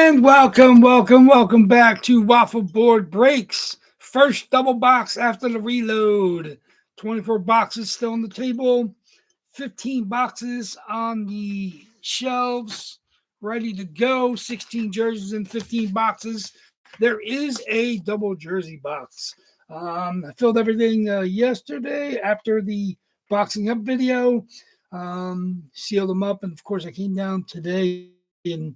And welcome back to Waffle Board Breaks. First double box after the reload. 24 boxes still on the table, 15 boxes on the shelves, ready to go. 16 jerseys in 15 boxes. There is a double jersey box. I filled everything yesterday after the boxing up video. Sealed them up, and of course, I came down today and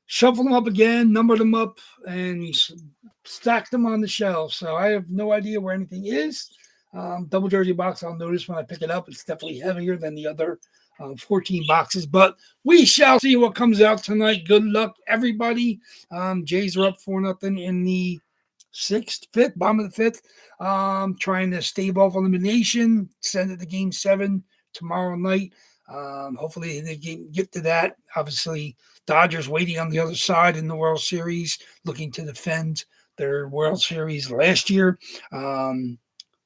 shuffled them up again, numbered them up, and stacked them on the shelf. So I have no idea where anything is. Double jersey box, I'll notice when I pick it up, it's definitely heavier than the other 14 boxes. But we shall see what comes out tonight. Good luck, everybody. Jays are up 4-0 in the fifth, bottom of the fifth. Trying to stave off elimination, send it to game 7 tomorrow night. Hopefully they can get to that. Obviously, Dodgers waiting on the other side in the World Series, looking to defend their World Series last year.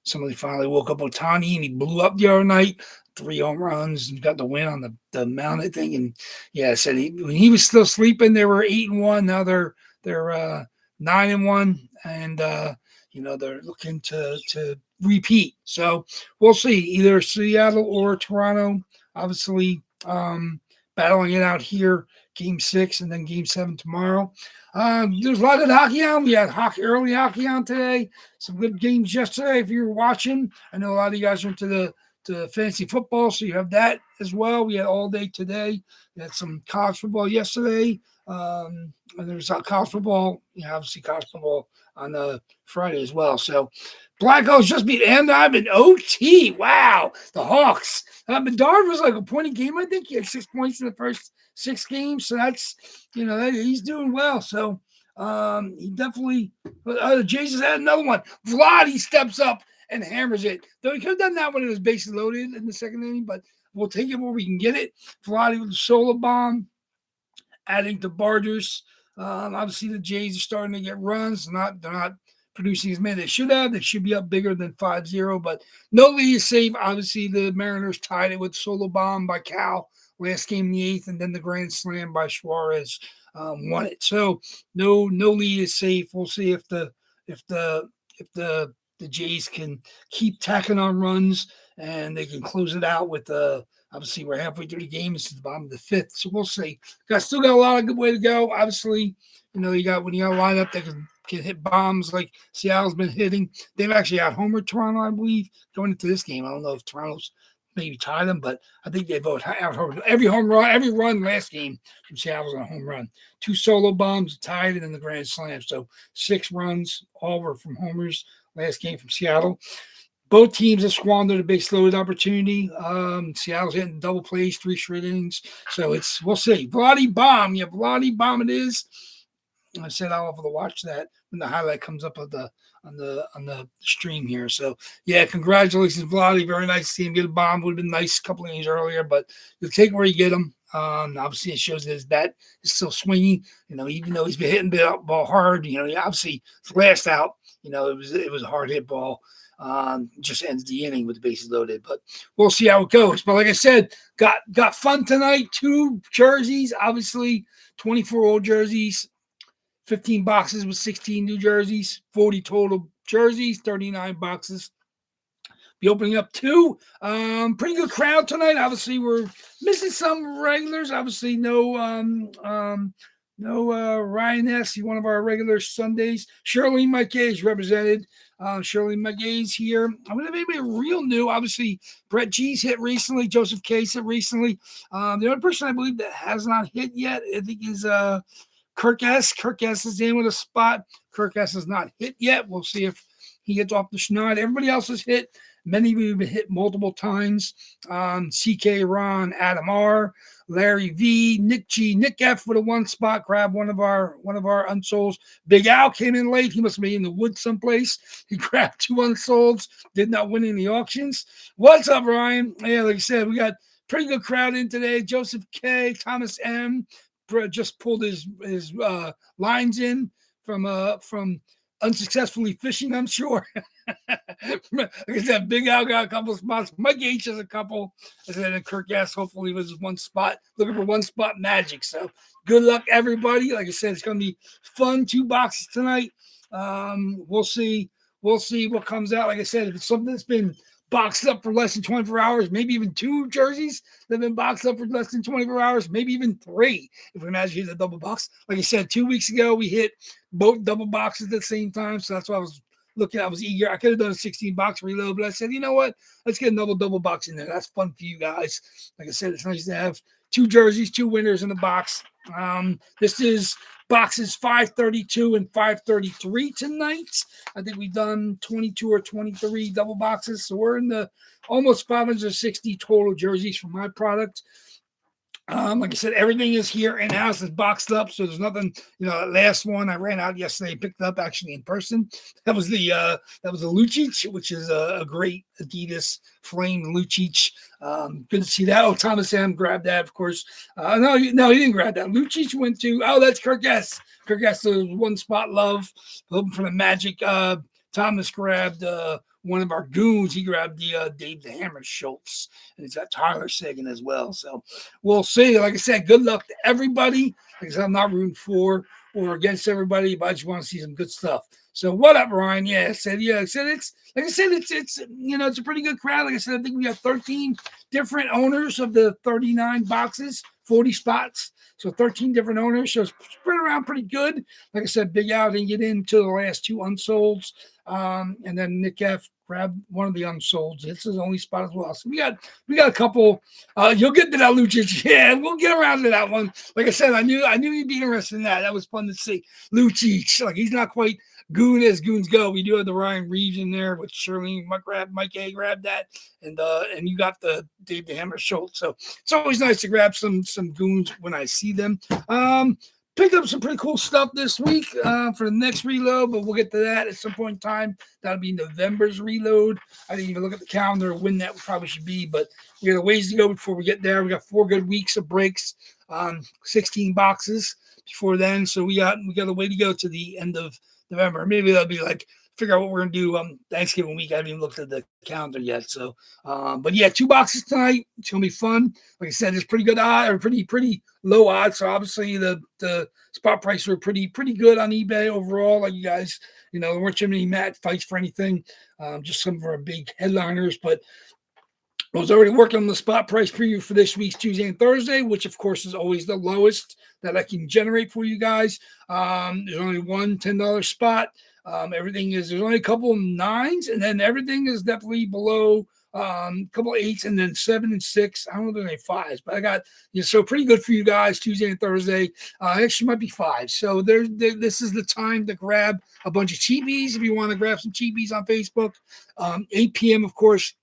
Somebody finally woke up Ohtani, and he blew up the other night. 3 home runs and got the win on the mound, I think. And yeah, I said when he was still sleeping, they were 8-1. Now they're 9-1, and they're looking to repeat. So we'll see, either Seattle or Toronto. Obviously, battling it out here, game 6 and then game 7 tomorrow. There's a lot of good hockey on. We had early hockey on today. Some good games yesterday. If you were watching, I know a lot of you guys are into the fantasy football, so you have that as well. We had all day today. We had some college football yesterday. And there's college football, obviously college football on Friday as well. So Blackos just beat Anaheim in OT. Wow. The Hawks. Bedard was like a point a game, I think. He had 6 points in the first 6 games. So that's, he's doing well. So he definitely, Jason had another one. Vlad, steps up and hammers it. Though he could have done that when it was bases loaded in the second inning, but we'll take it where we can get it. Vlad with a solo bomb, adding to Bargers. Obviously, the Jays are starting to get runs. They're not producing as many as they should have. They should be up bigger than 5-0, but no lead is safe. Obviously, the Mariners tied it with solo bomb by Cal last game in the 8th, and then the grand slam by Suarez won it. So no lead is safe. We'll see if the Jays can keep tacking on runs and they can close it out with obviously we're halfway through the game. This is the bottom of the 5th, so we'll see. Still got a lot of good way to go. Obviously, you got when you got a lineup that can hit bombs like Seattle's been hitting. They've actually out homered Toronto, I believe, going into this game. I don't know if Toronto's maybe tied them, but I think they both out homered every run last game from Seattle's on a home run. 2 solo bombs tied, and then the grand slam. So 6 runs, all were from homers last game from Seattle. Both teams have squandered a base loaded opportunity. Seattle's hitting double plays, 3 straight innings. So we'll see. Vladi bomb. Yeah, Vladi bomb it is. I said I'll have to watch that when the highlight comes up on the stream here. So yeah, congratulations, Vladi. Very nice to see him get a bomb. Would have been nice a couple of innings earlier, but you'll take where you get him. Obviously, it shows that his bat is still swinging. Even though he's been hitting the ball hard, obviously his last out, it was a hard hit ball. Just ends the inning with the bases loaded, but we'll see how it goes. But like I said, got fun tonight. 2 jerseys, obviously 24 old jerseys, 15 boxes with 16 new jerseys, 40 total jerseys, 39 boxes. Be opening up 2. Pretty good crowd tonight. Obviously, we're missing some regulars. Obviously, no Ryan S., one of our regular Sundays. Shirley McGay is represented. Shirley McGay's here. I'm going to make it real new. Obviously, Brett G's hit recently. Joseph K's hit recently. The only person I believe that has not hit yet, I think, is Kirk S. Kirk S. is in with a spot. Kirk S. has not hit yet. We'll see if he gets off the schneid. Everybody else has hit. Many of you have been hit multiple times. CK Ron, Adam R., Larry V, Nick G, Nick F with a 1 spot, grabbed one of our unsolds. Big Al came in late. He must be in the woods someplace. He grabbed 2 unsolds, did not win any auctions. What's up, Ryan? Yeah, like I said, we got pretty good crowd in today. Joseph K, Thomas M, just pulled his lines in from unsuccessfully fishing, I'm sure. Like I said, Big Al got a couple of spots. Mike H has a couple. I said, and Kirk Gass hopefully was one spot, looking for one spot magic. So good luck, everybody. Like I said, it's going to be fun. 2 boxes tonight. We'll see. We'll see what comes out. Like I said, if it's something that's been boxed up for less than 24 hours, maybe even 2 jerseys that have been boxed up for less than 24 hours, maybe even 3, if we imagine the double box. Like I said, 2 weeks ago, we hit both double boxes at the same time. So that's why I was looking. I was eager. I could have done a 16-box reload, but I said, you know what? Let's get another double box in there. That's fun for you guys. Like I said, it's nice to have 2 jerseys, 2 winners in the box. This is boxes 532 and 533 tonight. I think we've done 22 or 23 double boxes. So we're in the almost 560 total jerseys for my product. Like I said, everything is here in-house. It's boxed up, so there's nothing. That last one I ran out yesterday, picked up actually in person. That was the Lucic, which is a great Adidas flame Lucic. Good to see that. Oh, Thomas M grabbed that, of course. No, he didn't grab that. Lucic went to. Oh, that's Kirk Gass. Kirk Gass, one spot love. Hoping for the Magic. Thomas grabbed one of our goons. He grabbed the Dave the Hammer Schultz, and he's got Tyler Sagan as well. So we'll see. Like I said, good luck to everybody. Like I said, I'm not rooting for or against everybody, but I just want to see some good stuff. So what up, Ryan? I said it's like I said, it's it's a pretty good crowd. Like I said, I think we got 13 different owners of the 39 boxes, 40 spots. So 13 different owners. So it's spread around pretty good. Like I said, Big Al didn't get into the last 2 unsolds. And then Nick F grabbed one of the unsolds. It's his only spot as well. So we got a couple. You'll get to that, Lucic. Yeah, we'll get around to that one. Like I said, I knew you'd be interested in that. That was fun to see. Lucic, like he's not quite goon as goons go. We do have the Ryan Reeves in there, which Shirley Mike A grabbed that, and you got the Dave the Hammer Schultz. So it's always nice to grab some goons when I see them. Picked up some pretty cool stuff this week for the next reload, but we'll get to that at some point in time. That'll be November's reload. I didn't even look at the calendar when that probably should be, but we got a ways to go before we get there. We got 4 good weeks of breaks, 16 boxes before then. So we got a way to go to the end of November. Maybe that'll be like figure out what we're gonna do Thanksgiving week. I haven't even looked at the calendar yet. So but yeah, 2 boxes tonight. It's gonna be fun. Like I said, it's pretty good odds or pretty low odds. So obviously the spot prices were pretty good on eBay overall. Like you guys, there weren't too many mat fights for anything. Just some of our big headliners, but I was already working on the spot price preview for this week's Tuesday and Thursday, which of course is always the lowest that I can generate for you guys. There's only one $10 spot. There's only a couple of 9s, and then everything is definitely below a couple of 8s, and then 7 and 6. I don't know if there's any 5s, but I got so pretty good for you guys Tuesday and Thursday. Actually might be 5. So this is the time to grab a bunch of cheapies if you want to grab some cheapies on Facebook. 8 p.m. of course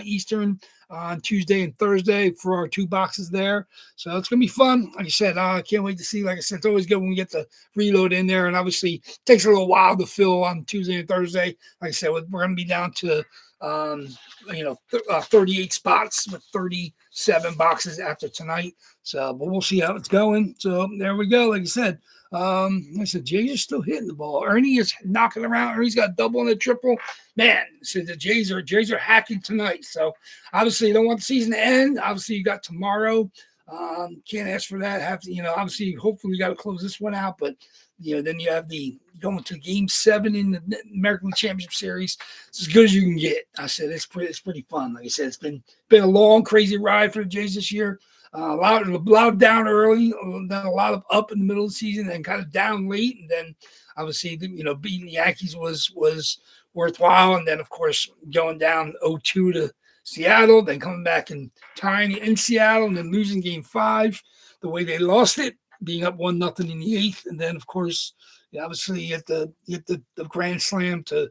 Eastern on Tuesday and Thursday for our 2 boxes there. So it's going to be fun. Like I said, I can't wait to see. Like I said, it's always good when we get the reload in there. And obviously, it takes a little while to fill on Tuesday and Thursday. Like I said, we're going to be down to 38 spots with 37 boxes after tonight. So, but we'll see how it's going. So there we go. Like I said, Jay's is still hitting the ball. Ernie is knocking around. Ernie's got double and a triple. Man, so the Jays are hacking tonight. So obviously you don't want the season to end. Obviously you got tomorrow. Can't ask for that. Obviously hopefully we got to close this one out, but then you have the going to Game 7 in the American Championship Series. It's as good as you can get. I said it's pretty fun. Like I said, it's been a long, crazy ride for the Jays this year. A lot down early, then a lot of up in the middle of the season, and kind of down late, and then obviously beating the Yankees was worthwhile, and then of course going down 0-2 to Seattle, then coming back and tying in Seattle, and then losing Game 5 the way they lost it, being up 1-0 in the 8th, and then of course obviously you get the grand slam to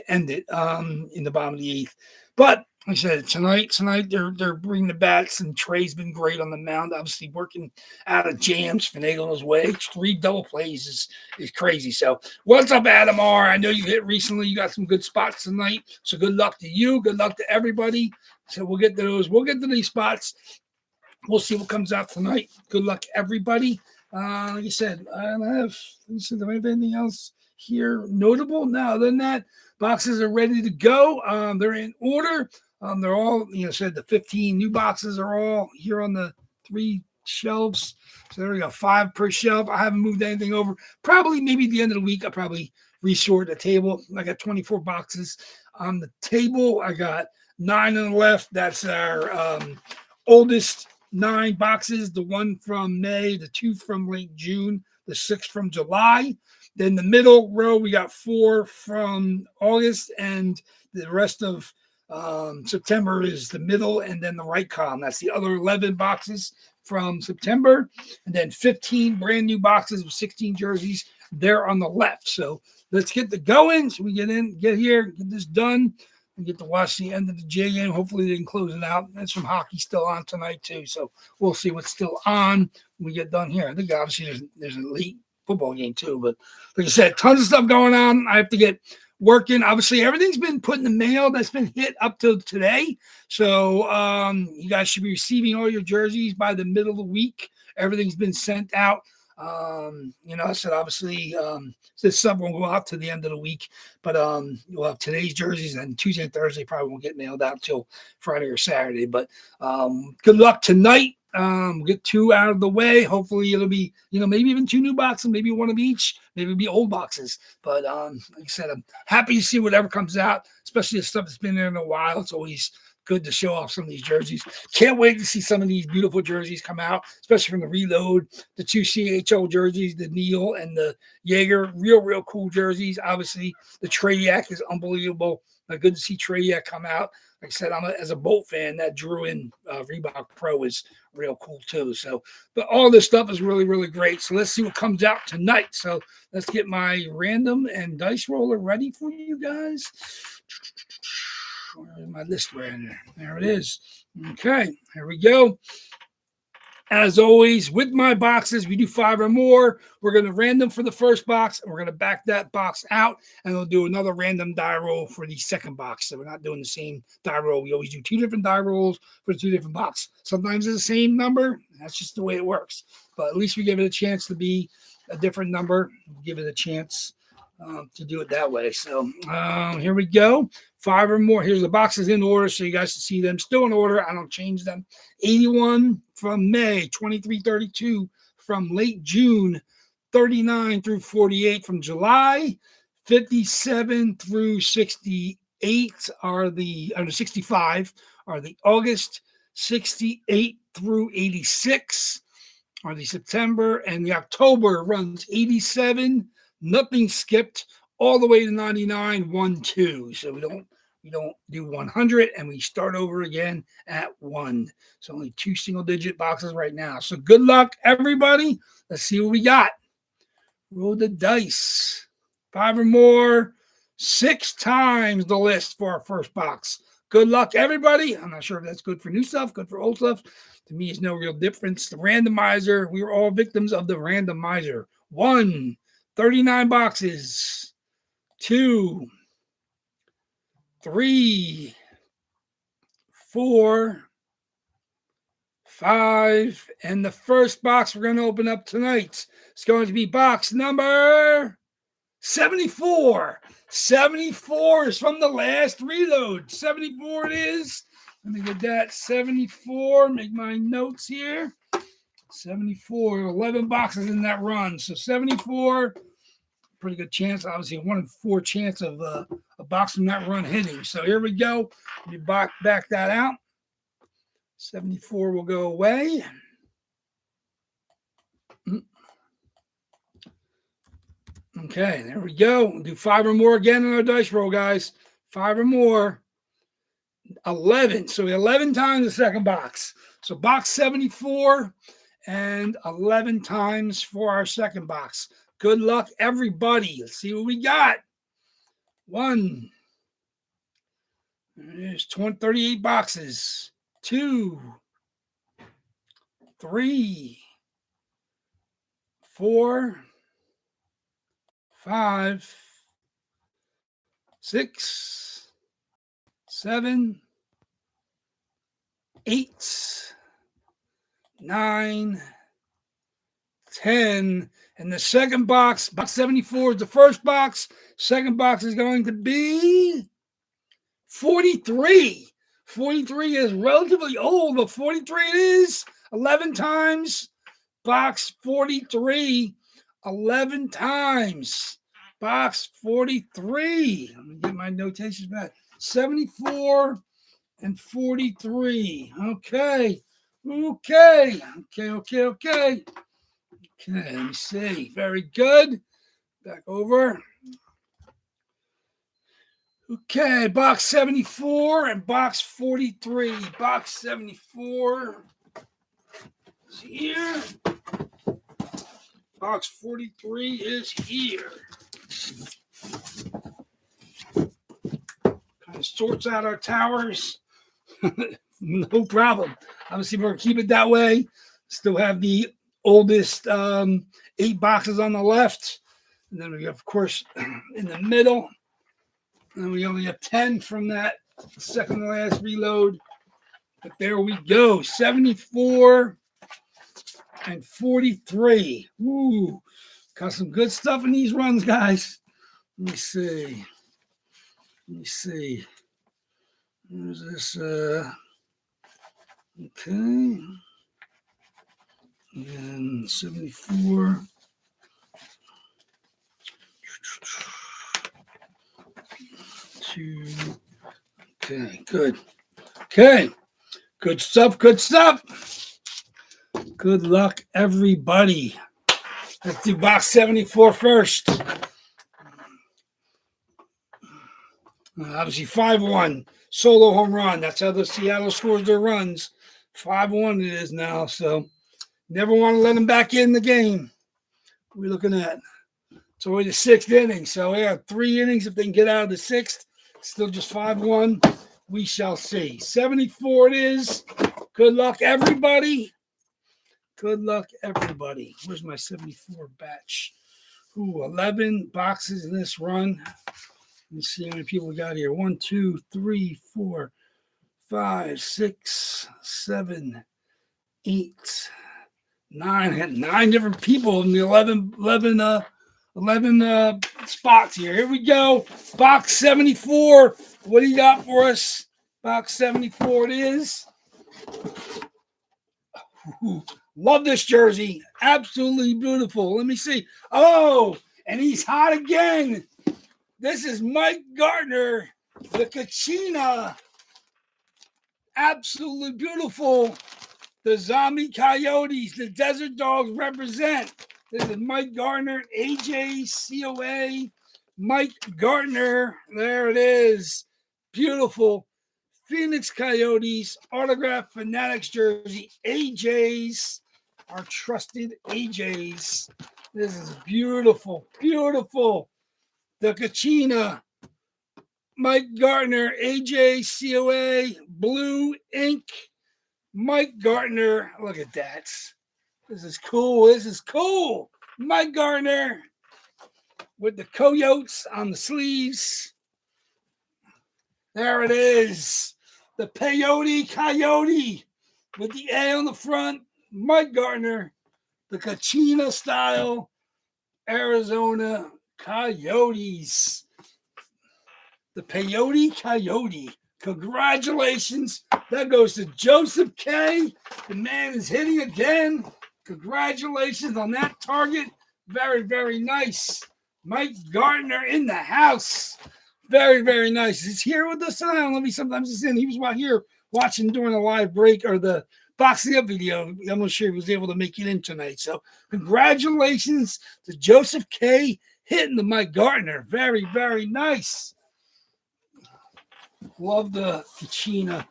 end it in the bottom of the 8th, but. Like I said, tonight they're bringing the bats, and Trey's been great on the mound. Obviously working out of jams, finagling his way. 3 double plays is crazy. So what's up, Adam R? I know you hit recently. You got some good spots tonight. So good luck to you. Good luck to everybody. So we'll get to those. We'll get to these spots. We'll see what comes out tonight. Good luck, everybody. Like I said, do I have anything else? here notable. Now, other than that, boxes are ready to go. They're in order. They're all, said the 15 new boxes are all here on the 3 shelves. So there we go, 5 per shelf. I haven't moved anything over. Probably maybe at the end of the week, I'll probably resort the table. I got 24 boxes on the table. I got 9 on the left. That's our oldest 9 boxes. The 1 from May, the 2 from late June, the 6 from July. Then the middle row, we got 4 from August, and the rest of September is the middle, and then the right column. That's the other 11 boxes from September, and then 15 brand new boxes with 16 jerseys there on the left. So let's get the going. So we get here, get this done, and get to watch the end of the J game. Hopefully they can close it out. There's some hockey still on tonight too, so we'll see what's still on when we get done here. I think obviously there's an elite football game too, but like I said, tons of stuff going on. I have to get working. Obviously, everything's been put in the mail that's been hit up till today. So you guys should be receiving all your jerseys by the middle of the week. Everything's been sent out. I said obviously this stuff won't go out to the end of the week, but you'll have today's jerseys, and Tuesday and Thursday probably won't get mailed out till Friday or Saturday. But good luck tonight. Get 2 out of the way. Hopefully it'll be, maybe even 2 new boxes, maybe 1 of each, maybe it'll be old boxes. But like I said, I'm happy to see whatever comes out, especially the stuff that's been there in a while. It's always good to show off some of these jerseys. Can't wait to see some of these beautiful jerseys come out, especially from the Reload, the 2 CHO jerseys, the Neil and the Jaeger, real cool jerseys. Obviously, the Tradiac is unbelievable. Good to see Tradiac come out. Like I said, as a Bolt fan, that Drew-In Reebok Pro is real cool too. So, but all this stuff is really, really great. So let's see what comes out tonight. So let's get my random and dice roller ready for you guys. Where's my list random? There it is. Okay, here we go. As always, with my boxes, we do 5 or more. We're going to random for the first box, and we're going to back that box out, and we'll do another random die roll for the second box. So we're not doing the same die roll. We always do 2 different die rolls for 2 different boxes. Sometimes it's the same number. That's just the way it works. But at least we give it a chance to be a different number. We'll give it a chance to do it that way. So here we go. 5 or more. Here's the boxes in order so you guys can see them still in order. I don't change them. 81 from May, 23-32 from late June, 39 through 48 from July, 57 through 68 are the 65 are the August, 68 through 86 are the September, and the October runs 87. Nothing skipped all the way to 99, 1, 2. So we don't do 100, and we start over again at 1. So only 2 single-digit boxes right now. So good luck, everybody. Let's see what we got. Roll the dice. 5 or more. 6 times the list for our first box. Good luck, everybody. I'm not sure if that's good for new stuff, good for old stuff. To me, it's no real difference. The randomizer, we were all victims of the randomizer. 1, 39 boxes. 2, 3, 4, 5, and the first box we're going to open up tonight is going to be box number 74. 74 is from the last reload. 74 it is. Let me get that. 74. Make my notes here. 74. 11 boxes in that run. So 74. Pretty good chance. Obviously, 1 in 4 chance of a box from that run hitting. So here we go. Let me back that out. 74 will go away. Okay, there we go. We'll do 5 or more again in our dice roll, guys. 5 or more. 11. So 11 times the second box. So box 74 and 11 times for our second box. Good luck, everybody. Let's see what we got. 1. There's 38 boxes. 2, 3, 4, 5, 6, 7, 8, 9, 10. And the second box, box 74 is the first box. Second box is going to be 43. 43 is relatively old, but 43 it is. 11 times. Box 43, 11 times. Box 43. Let me get my notations back. 74 and 43. Okay. Okay, let me see. Very good. Back over. Okay, box 74 and box 43. Box 74 is here. Box 43 is here. Kind of sorts out our towers. No problem. Obviously, we're going to keep it that way. Still have the oldest 8 boxes on the left. And then we have, of course, in the middle. And we only have 10 from that second to last reload. But there we go. 74 and 43. Ooh, got some good stuff in these runs, guys. Let me see. There's this, okay. And 74. Okay, good. Okay, good stuff. Good luck, everybody. Let's do box 74 first. Obviously, 5-1. Solo home run. That's how the Seattle scores their runs. 5-1 it is now. So never want to let them back in the game. What are we looking at? It's only the 6th inning. So yeah, 3 innings if they can get out of the 6th. Still just 5-1. We shall see. 74 it is. Good luck, everybody. Good luck, everybody. Where's my 74 batch? Ooh, 11 boxes in this run. Let's see how many people we got here. 1, 2, 3, 4, 5, 6, 7, 8, 9. I had 9 different people in the 11 spots here. Here we go. Box 74. What do you got for us? Box 74 it is. Ooh, love this jersey. Absolutely beautiful. Let me see. Oh, and he's hot again. This is Mike Gardner, the Kachina. Absolutely beautiful. The Zombie Coyotes, the Desert Dogs represent. This is Mike Gardner, AJCOA. Mike Gardner. There it is. Beautiful. Phoenix Coyotes, autographed Fanatics jersey. AJs, our trusted AJs. This is beautiful. Beautiful. The Kachina, Mike Gardner, AJCOA, blue ink, Mike Gardner. Look at that. This is cool. Mike Gardner with the Coyotes on the sleeves. There it is. The Peyote Coyote with the A on the front. Mike Gardner, the Kachina style, Arizona Coyotes. The Peyote Coyote. Congratulations. That goes to Joseph K. The man is hitting again. Congratulations on that target. Very, very nice. Mike Gardner in the house. Very, very nice. He's here with us tonight. I don't know if sometimes he's in. He was here watching during the live break or the boxing up video. I'm not sure he was able to make it in tonight. So congratulations to Joseph K. hitting the Mike Gardner. Very, very nice. Love the Kachina.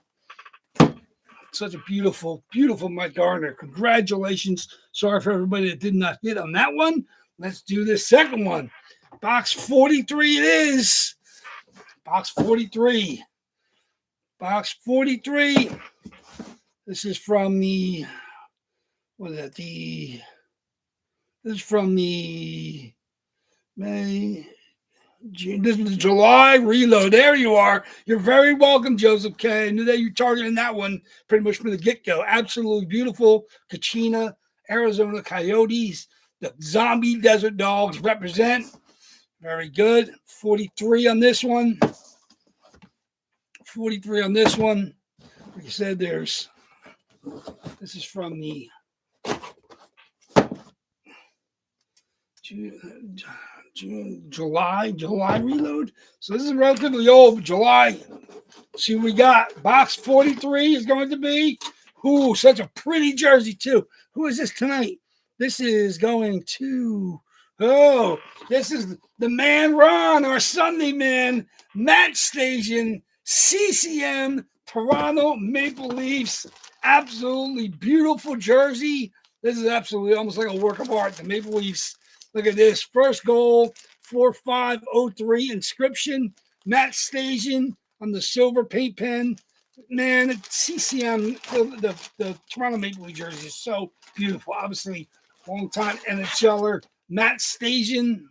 Such a beautiful, beautiful Mike Gardner. Congratulations. Sorry for everybody that did not hit on that one. Let's do this second one. Box 43 it is. Box 43. Box 43. This is from the, what is that? This is from the May, June. This is the July reload. There you are. You're very welcome, Joseph K. I knew that you're targeting that one pretty much from the get-go. Absolutely beautiful. Kachina, Arizona Coyotes. The Zombie Desert Dogs represent. Very good. 43 on this one. 43 on this one. Like I said, this is from the July reload. So this is relatively old, July. See what we got. Box 43 is going to be. Ooh, such a pretty jersey, too. Who is this tonight? This is going to, this is the man Ron, our Sunday man, Matt Station, CCM, Toronto Maple Leafs. Absolutely beautiful jersey. This is absolutely almost like a work of art. The Maple Leafs. Look at this. First goal, 4503 inscription. Matt Station on the silver paint pen. Man, CCM, the Toronto Maple Leaf jersey is so beautiful. Obviously, long time NHLer. Matt Station,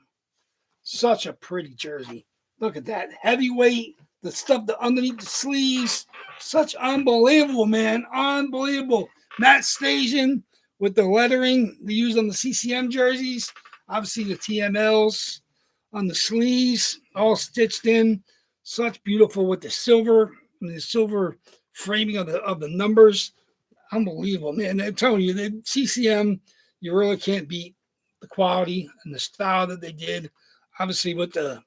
such a pretty jersey. Look at that. Heavyweight, the stuff underneath the sleeves. Such unbelievable, man. Unbelievable. Matt Station with the lettering they use on the CCM jerseys. Obviously, the TMLs on the sleeves, all stitched in. Such beautiful with the silver framing of the numbers. Unbelievable, man. I'm telling you, the CCM, you really can't beat the quality and the style that they did. Obviously, with the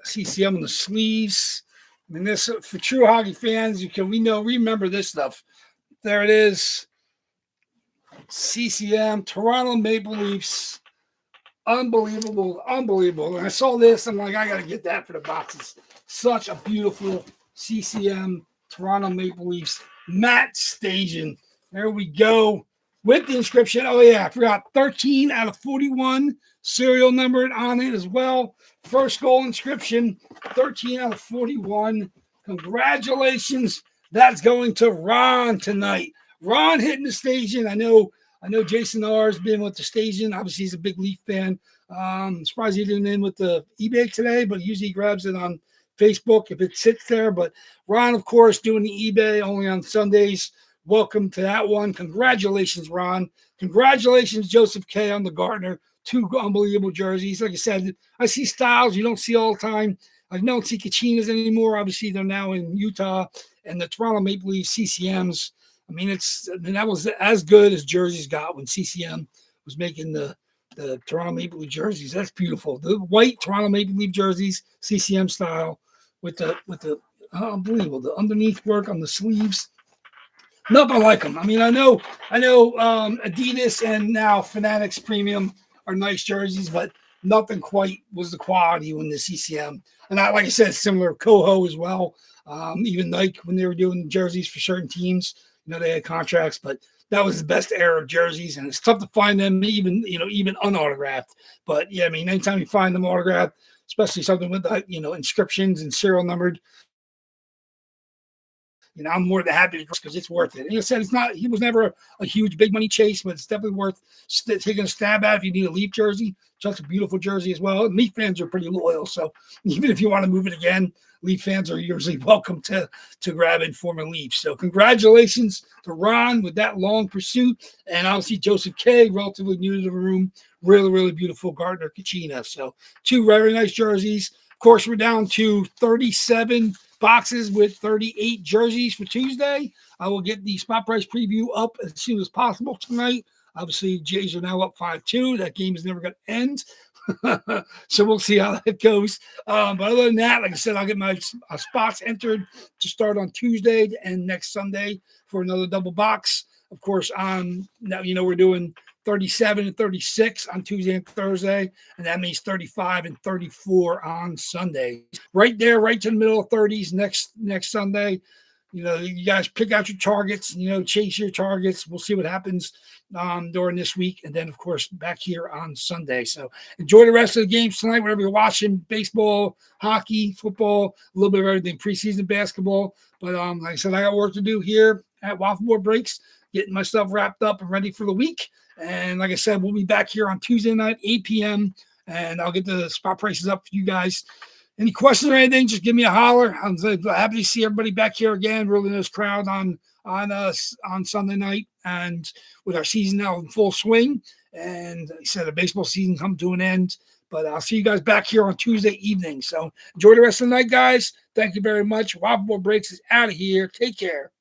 CCM on the sleeves. I mean, this for true hockey fans, remember this stuff. There it is. CCM, Toronto Maple Leafs. Unbelievable. And I saw this. I'm like, I got to get that for the boxes. Such a beautiful CCM, Toronto Maple Leafs, Matt Station. There we go. With the inscription. Oh, yeah. I forgot. 13 out of 41. Serial numbered on it as well. First goal inscription. 13 out of 41. Congratulations. That's going to Ron tonight. Ron hitting the station. I know Jason R has been with the station. Obviously, he's a big Leaf fan. I'm surprised he didn't in with the eBay today, but usually he grabs it on Facebook if it sits there. But Ron, of course, doing the eBay only on Sundays. Welcome to that one. Congratulations, Ron. Congratulations, Joseph K. on the Gardner. 2 unbelievable jerseys. Like I said, I see styles you don't see all the time. I don't see Kachinas anymore. Obviously, they're now in Utah. And the Toronto Maple Leafs CCMs. I mean, that was as good as jerseys got when CCM was making the Toronto Maple Leaf jerseys. That's beautiful. The white Toronto Maple Leaf jerseys, CCM style, with the unbelievable. The underneath work on the sleeves. Nothing like them. I mean, I know Adidas and now Fanatics Premium are nice jerseys, but nothing quite was the quality when the CCM. And like I said, similar Coho as well. Even Nike when they were doing jerseys for certain teams. They had contracts, but that was the best era of jerseys, and it's tough to find them even unautographed. But yeah, I mean, anytime you find them autographed, especially something with inscriptions and serial numbered, I'm more than happy because it's worth it. And I said, he was never a huge big money chase, but it's definitely worth taking a stab at if you need a Leaf jersey. Just a beautiful jersey as well. Leaf fans are pretty loyal, so even if you want to move it again, Leaf fans are usually welcome to grab it for a Leaf. So congratulations to Ron with that long pursuit. And obviously Joseph K., relatively new to the room. Really, really beautiful Gardner Kachina. So 2 very nice jerseys. Of course, we're down to 37 boxes with 38 jerseys for Tuesday. I will get the spot price preview up as soon as possible tonight. Obviously, Jays are now up 5-2. That game is never going to end. So we'll see how that goes. But other than that, like I said, I'll get my spots entered to start on Tuesday and next Sunday for another double box. Of course, now we're doing 37 and 36 on Tuesday and Thursday, and that means 35 and 34 on Sunday. Right there, right to the middle of 30s next Sunday. You guys pick out your targets, chase your targets. We'll see what happens during this week. And then, of course, back here on Sunday. So enjoy the rest of the games tonight, whatever you're watching, baseball, hockey, football, a little bit of everything, preseason basketball. But like I said, I got work to do here at WAFFLEBOARD Breaks, getting my stuff wrapped up and ready for the week. And like I said, we'll be back here on Tuesday night, 8 p.m., and I'll get the spot prices up for you guys. Any questions or anything, just give me a holler. I'm happy to see everybody back here again. Really nice crowd on on Sunday night, and with our season now in full swing. And like I said, the baseball season come to an end. But I'll see you guys back here on Tuesday evening. So enjoy the rest of the night, guys. Thank you very much. Waffleboard Breaks is out of here. Take care.